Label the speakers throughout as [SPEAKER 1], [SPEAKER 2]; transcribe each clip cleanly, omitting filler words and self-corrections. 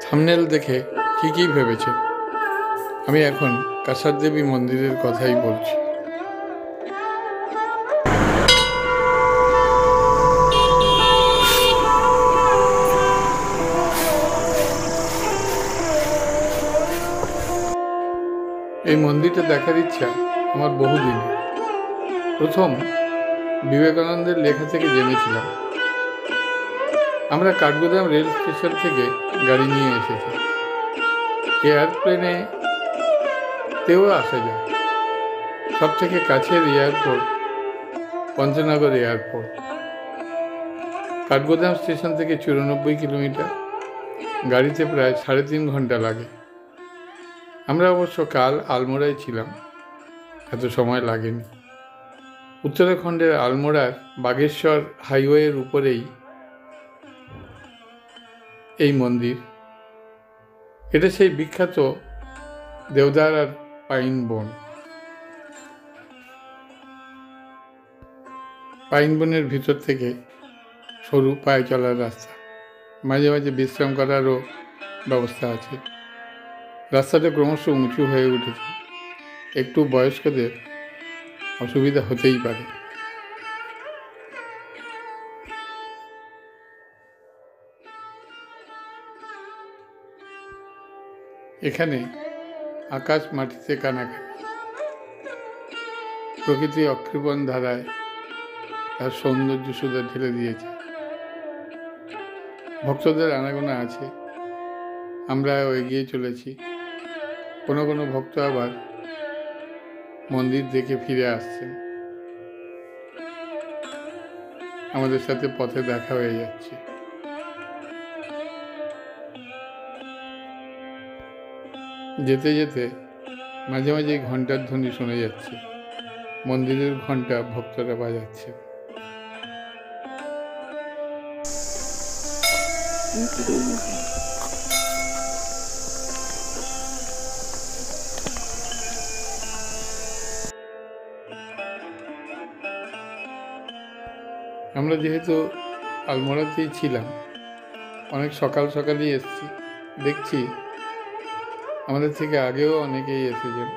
[SPEAKER 1] Thumbnail দেখে ঠিকই ভেবেছে, আমি এখন কাসার দেবী মন্দিরের কথাই বলছি। এই মন্দিরটা দেখার ইচ্ছা আমার বহুদিন। প্রথম বিবেকানন্দের লেখা থেকে জেনেছিলাম। আমরা কাঠগোদাম রেল স্টেশন থেকে গাড়ি নিয়ে এসেছি। এয়ারপ্লেনে তেও আসা যায়। সব থেকে কাছের এয়ারপোর্ট পঞ্চনগর এয়ারপোর্ট। কাঠগোদাম স্টেশন থেকে 94 কিলোমিটার, গাড়িতে প্রায় 3.5 ঘন্টা লাগে। আমরা অবশ্য কাল আলমোড়ায় ছিলাম, এত সময় লাগেনি। উত্তরাখণ্ডের আলমোড়ার বাগেশ্বর হাইওয়ের উপরেই এই মন্দির। এটা সেই বিখ্যাত দেওদার আর পাইন বন। পাইন বনের ভিতর থেকে সরু পায়ে চলার রাস্তা, মাঝে মাঝে বিশ্রাম করারও ব্যবস্থা আছে। রাস্তাটা ক্রমশ উঁচু হয়ে উঠেছে, একটু বয়স্কদের অসুবিধা হতেই পারে। এখানে আকাশ মাটিতে কানাকানি, প্রকৃতি অকৃপণ ধারায় তার সৌন্দর্য সুধা ঢেলে দিয়েছে। ভক্তদের আনাগোনা আছে, আমরা এগিয়ে চলেছি। কোনো কোনো ভক্ত আবার মন্দির দেখে ফিরে আসছেন, আমাদের সাথে পথে দেখা হয়ে যাচ্ছে। যেতে যেতে মাঝে মাঝে ঘন্টার ধ্বনি শোনা যাচ্ছে। মন্দিরের ঘন্টা ভক্তরা বাজাচ্ছে। আমরা যেহেতু আলমোড়াতেই ছিলাম, অনেক সকাল সকালই এসেছি। দেখছি আমাদের থেকে আগেও অনেকেই এসেছেন,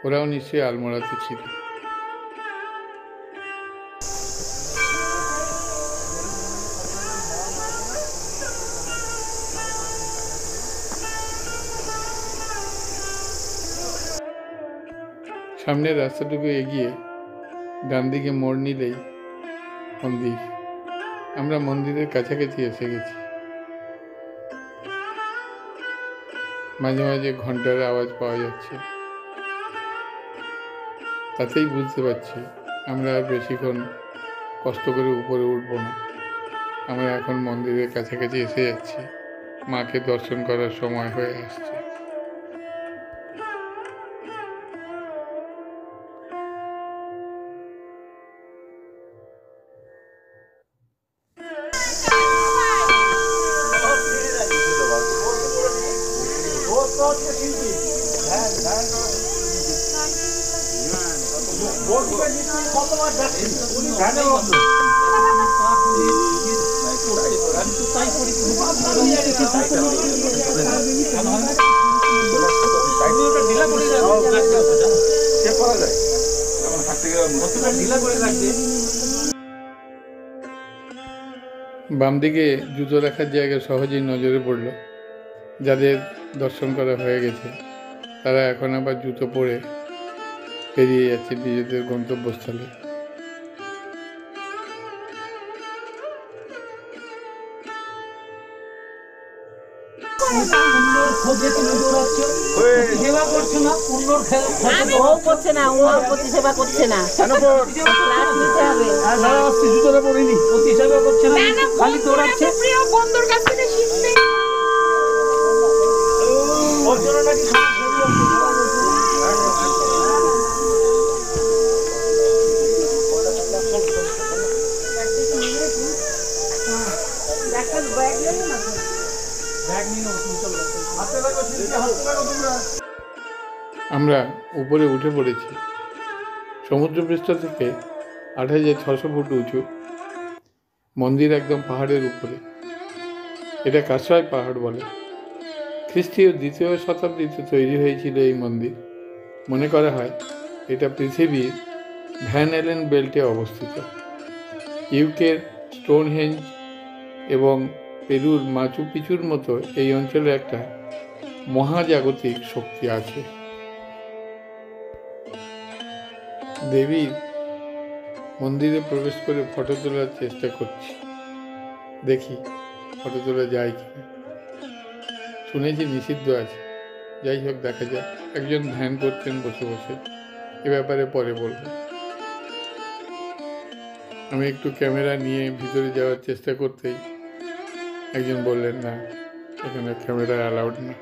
[SPEAKER 1] ওরাও নিশ্চয়ই আলমোড়াতে ছিল। সামনের রাস্তাটুকু এগিয়ে ডান দিকে মোড় নিলেই মন্দির। আমরা মন্দিরের কাছাকাছি এসে গেছি। মাঝে মাঝে ঘন্টার আওয়াজ পাওয়া যাচ্ছে, তাতেই বুঝতে পারছি আমরা আর বেশিক্ষণ কষ্ট করে উপরে উঠব না। আমরা এখন মন্দিরের কাছাকাছি এসে যাচ্ছি, মাকে দর্শন করার সময় হয়ে আসছে। বাম দিকে জুতো রাখার জায়গা সহজেই নজরে পড়ল। যাদের দর্শন করা হয়ে গেছে তারা এখন আবার জুতো পরে পেরিয়ে যাচ্ছে নিজেদের গন্তব্যস্থলে। আমরা উপরে উঠে পড়েছি। সমুদ্রপৃষ্ঠ থেকে ৮,৬০০ ফুট উঁচু মন্দির, একদম পাহাড়ের উপরে। এটা কাঁসাই পাহাড় বলে। খ্রিস্টীয় 2য় শতাব্দীতে তৈরি হয়েছিল এই মন্দির। মনে করা হয় এটা পৃথিবীর ভ্যান এলেন বেল্টে অবস্থিত। ইউকের স্টোনহেঞ্জ এবং পেরুর মাচু পিচুর মতো এই অঞ্চলে একটা মহাজাগতিক শক্তি আছে। দেবীর মন্দিরে প্রবেশ করে ফটো তোলার চেষ্টা করছি, দেখি ফটো তোলা যায় কিনা। শুনেছি নিষিদ্ধ আছে, যাই হোক দেখা যাক। একজন ধ্যান করছেন বসে বসে, এ ব্যাপারে পরে বলবো। আমি একটু ক্যামেরা নিয়ে ভিতরে যাওয়ার চেষ্টা করতেই একজন বললেন, না, এখানে ক্যামেরা অ্যালাউড না।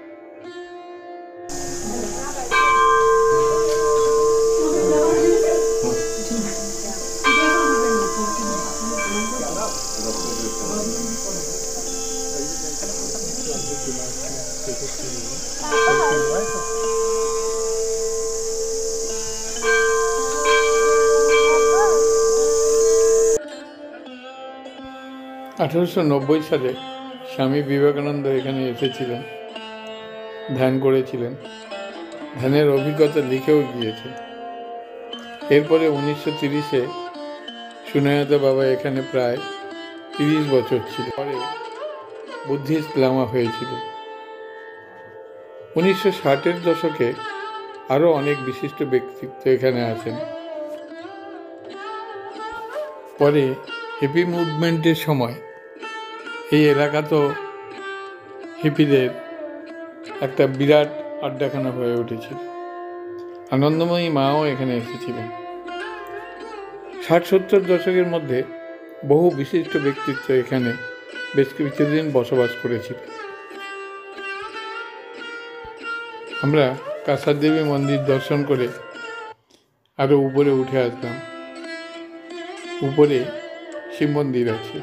[SPEAKER 1] (1890 সালে স্বামী বিবেকানন্দ এখানে এসেছিলেন, ধ্যান করেছিলেন, ধ্যানের অভিজ্ঞতা লিখেও গিয়েছে। এরপরে 1930-এ সুনায়তা বাবা এখানে প্রায় 30 বছর ছিল। পরে বুদ্ধিস্ট লামা হয়েছিল। 1960-এর দশকে আরও অনেক বিশিষ্ট ব্যক্তিত্ব এখানে আসেন। পরে হিপি মুভমেন্টের সময় এই এলাকা তো হিপিদের একটা বিরাট আড্ডাখানা হয়ে উঠেছিল। আনন্দময়ী মাও এখানে এসেছিলেন। 60-70 দশকের মধ্যে বহু বিশিষ্ট ব্যক্তিত্ব এখানে বেশ কিছুদিন বসবাস করেছিল। আমরা কাসার দেবী মন্দির দর্শন করে আরও উপরে উঠে আসলাম। উপরে শিব মন্দির আছে।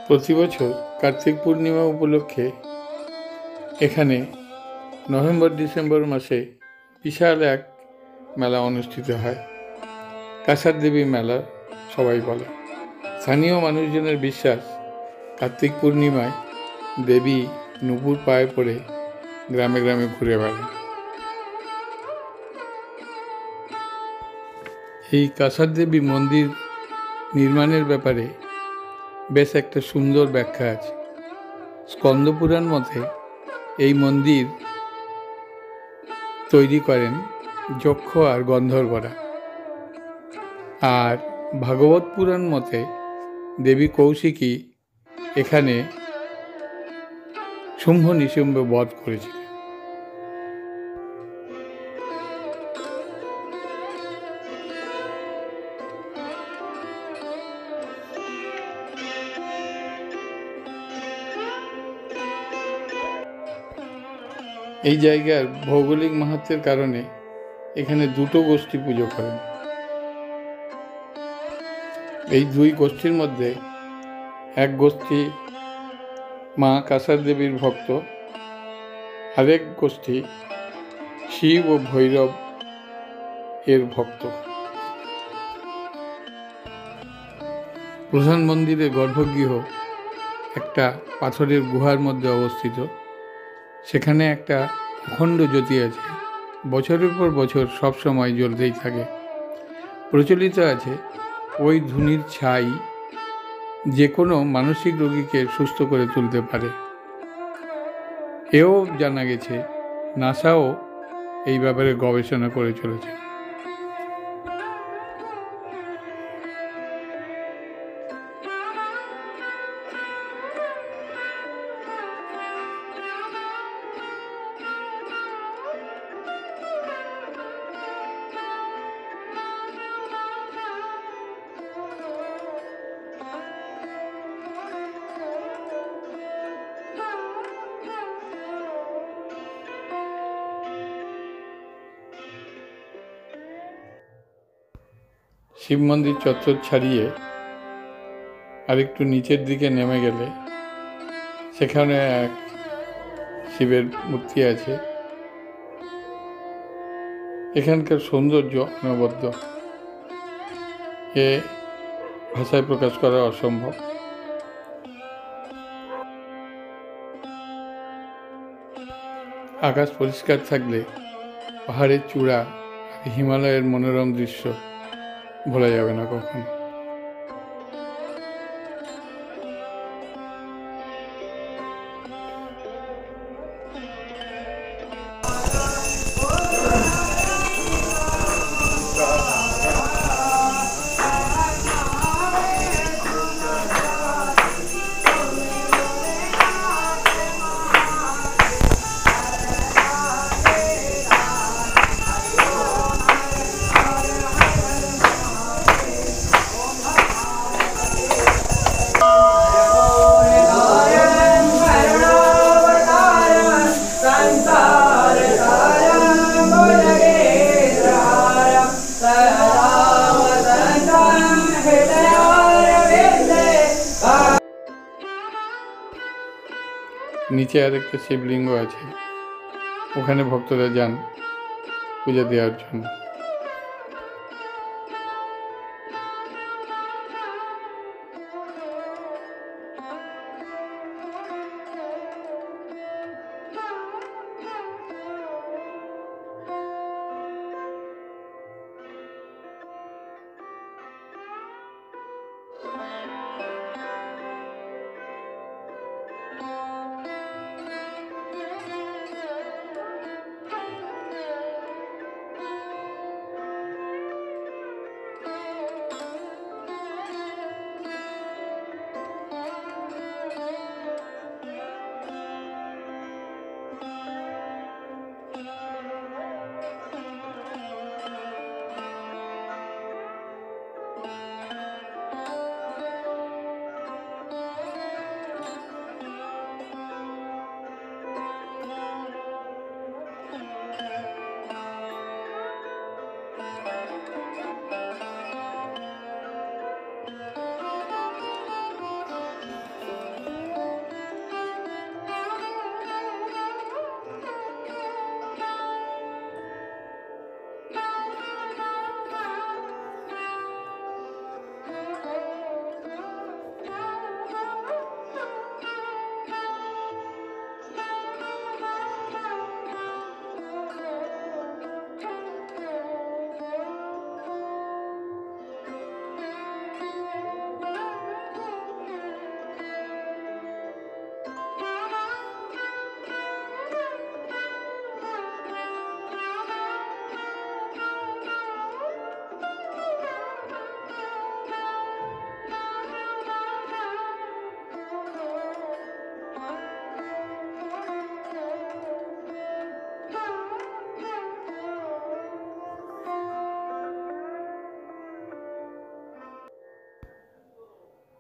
[SPEAKER 1] প্রতি বছর কার্তিক পূর্ণিমা উপলক্ষে এখানে নভেম্বর-ডিসেম্বর মাসে বিশাল এক মেলা অনুষ্ঠিত হয়। কাসার দেবী মেলা সবাই বলে। স্থানীয় মানুষজনের বিশ্বাস, কার্তিক পূর্ণিমায় দেবী নুপুর পায়ে পড়ে গ্রামে গ্রামে ঘুরে বেড়ান। এই কাসার দেবী মন্দির নির্মাণের ব্যাপারে বেশ একটা সুন্দর ব্যাখ্যা আছে। স্কন্দপুরাণ মতে এই মন্দির তৈরি করেন যক্ষ আর গন্ধর্বরা, আর ভাগবত পুরাণ মতে দেবী কৌশিকী এখানে শুম্ভ নিশুম্ভ বধ করেছিলেন। এই জায়গার ভৌগোলিক মাহাত্ম্যের কারণে এখানে দুটো গোষ্ঠী পুজো করেন। এই দুই গোষ্ঠীর মধ্যে এক গোষ্ঠী মা কাসার দেবীর ভক্ত, আরেক গোষ্ঠী শিব ও ভৈরব এর ভক্ত। প্রধান মন্দিরের গর্ভগৃহ একটা পাথরের গুহার মধ্যে অবস্থিত। সেখানে একটা অখণ্ড জ্যোতি আছে, বছরের পর বছর সব সময় জ্বলতেই থাকে। প্রচলিত আছে ওই ধুনির ছাই যে কোনো মানসিক রোগীকে সুস্থ করে তুলতে পারে। এও জানা গেছে নাসাও এই ব্যাপারে গবেষণা করে চলেছে। শিব মন্দির চত্বর ছাড়িয়ে আর একটু নিচের দিকে নেমে গেলে সেখানে এক শিবের মূর্তি আছে। এখানকার সৌন্দর্য অনবদ্য, এ ভাষায় প্রকাশ করা অসম্ভব। আকাশ পরিষ্কার থাকলে পাহাড়ের চূড়া আর হিমালয়ের মনোরম দৃশ্য ভোলা যাবে না কখনো। নিচে আর একটা শিবলিঙ্গ আছে, ওখানে ভক্তরা যান পূজা দেওয়ার জন্য।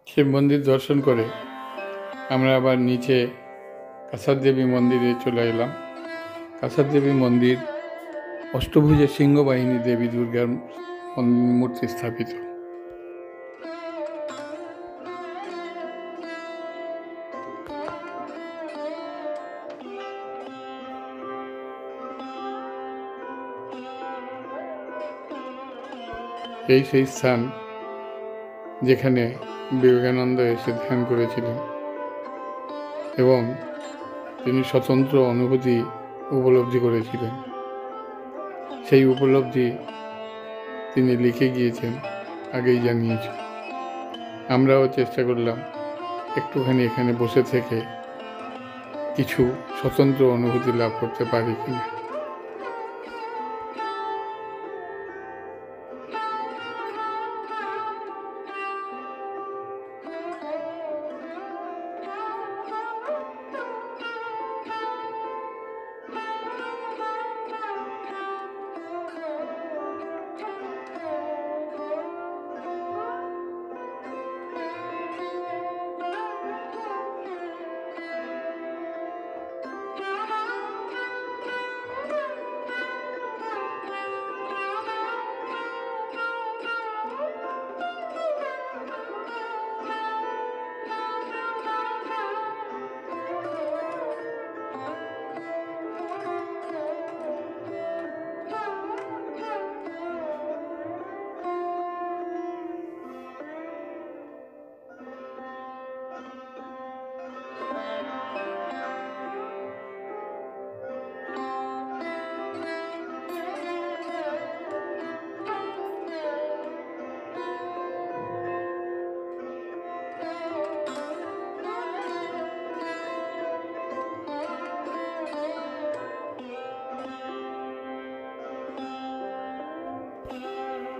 [SPEAKER 1] শিব মন্দির দর্শন করে আমরা আবার নিচে কাছার দেবী মন্দিরে চলে এলাম। কাছার দেবী মন্দির অষ্টভুজা সিংহবাহিনী দেবী দুর্গার মূর্তি স্থাপিত। এই সেই স্থান যেখানে বিবেকানন্দ এসে ধ্যান করেছিলেন এবং তিনি স্বতন্ত্র অনুভূতি উপলব্ধি করেছিলেন। সেই উপলব্ধি তিনি লিখে গিয়েছেন, আগেই জানিয়েছেন। আমরাও চেষ্টা করলাম একটুখানি এখানে বসে থেকে কিছু স্বতন্ত্র অনুভূতি লাভ করতে পারি কিনা।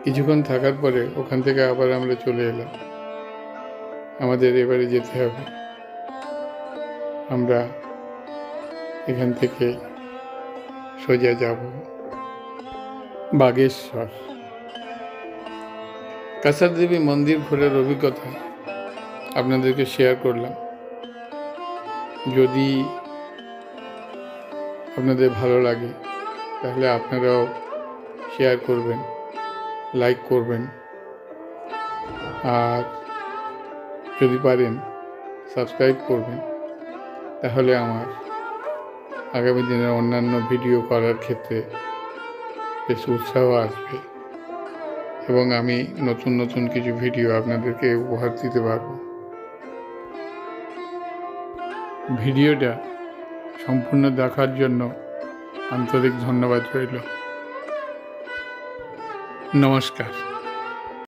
[SPEAKER 1] কিছুক্ষণ থাকার পরে ওখান থেকে আবার আমরা চলে এলাম। আমাদের এবারে যেতে হবে। আমরা এখান থেকে সোজা যাব বাগেশ্বর। কাছাড় দেবী মন্দির ঘোরার অভিজ্ঞতা আপনাদেরকে শেয়ার করলাম। যদি আপনাদের ভালো লাগে তাহলে আপনারাও শেয়ার করবেন, লাইক করবেন, আর যদি পারেন সাবস্ক্রাইব করবেন। তাহলে আমার আগামী দিনের অন্যান্য ভিডিও করার ক্ষেত্রে বেশ উৎসাহ আসবে এবং আমি নতুন নতুন কিছু ভিডিও আপনাদেরকে উপহার দিতে পারব। ভিডিওটা সম্পূর্ণ দেখার জন্য আন্তরিক ধন্যবাদ রইল। নমস্কার।